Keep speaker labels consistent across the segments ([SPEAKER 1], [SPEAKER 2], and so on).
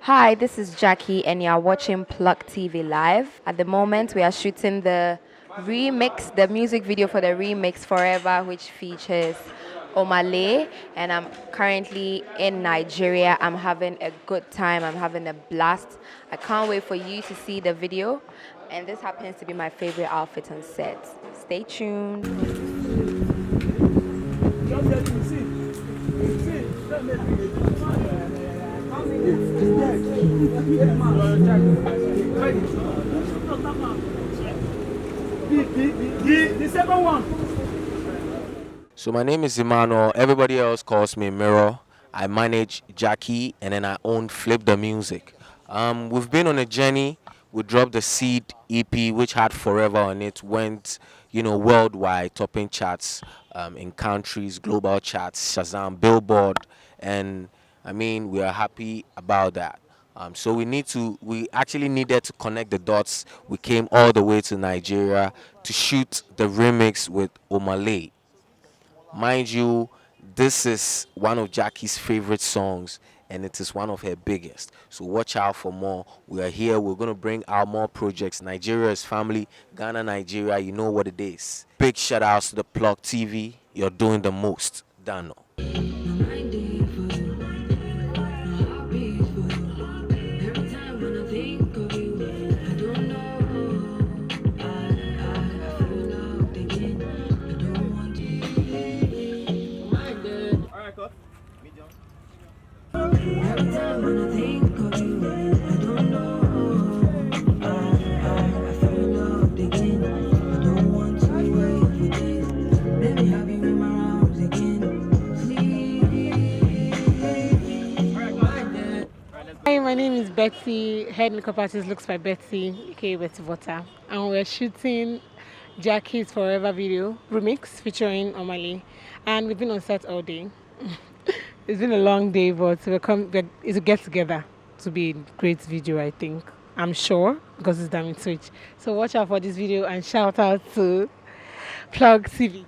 [SPEAKER 1] Hi, this is Gyakie, and you are watching Plug TV Live. At the moment, we are shooting the music video for the remix Forever, which features Omah Lay, and I'm currently in Nigeria. I'm having a good time, I'm having a blast. I can't wait for you to see the video, and this happens to be my favorite outfit on set. Stay tuned.
[SPEAKER 2] The second one.
[SPEAKER 3] So my name is Emmanuel. Everybody else calls me Mirror. I manage Gyakie and then I own Flip the Music. We've been on a journey. We dropped the Seed EP, which had Forever on it. Went, worldwide, topping charts in countries, global charts, Shazam, Billboard, and I mean we are happy about that. So we actually needed to connect the dots. We came all the way to Nigeria to shoot the remix with Omah Lay. Mind you, this is one of Gyakie's favorite songs and it is one of her biggest. So watch out for more. We are here. We're going to bring out more projects. Nigeria is family. Ghana, Nigeria, you know what it is. Big shout outs to the Plug TV. You're doing the most. Dano.
[SPEAKER 4] Every time when I think of you, I don't know. I feel loved again. I don't want to wait for days. Let me have you in my arms again, please.
[SPEAKER 5] Hi, my name is Betty. Head makeup artist looks by Betty, aka Betty Vota, and we're shooting Jackie's Forever video remix featuring Omah Lay, and we've been on set all day. It's been a long day, but it's a get together to be a great video, I think. I'm sure, because it's done with Switch. So watch out for this video and shout out to Plug TV.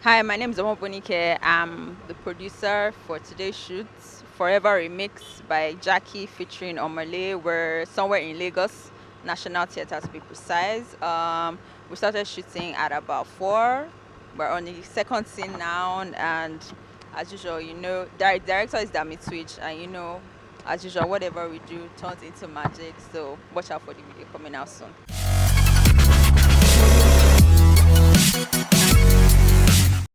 [SPEAKER 6] Hi, my name is Omah. I'm the producer for today's shoot, Forever Remix by Gyakie featuring Omah Lay. We're somewhere in Lagos, National Theatre to be precise. We started shooting at about 4. We're on the second scene now, and as usual, director is Dami Twitch, and as usual, whatever we do turns into magic. So watch out for the video coming out soon.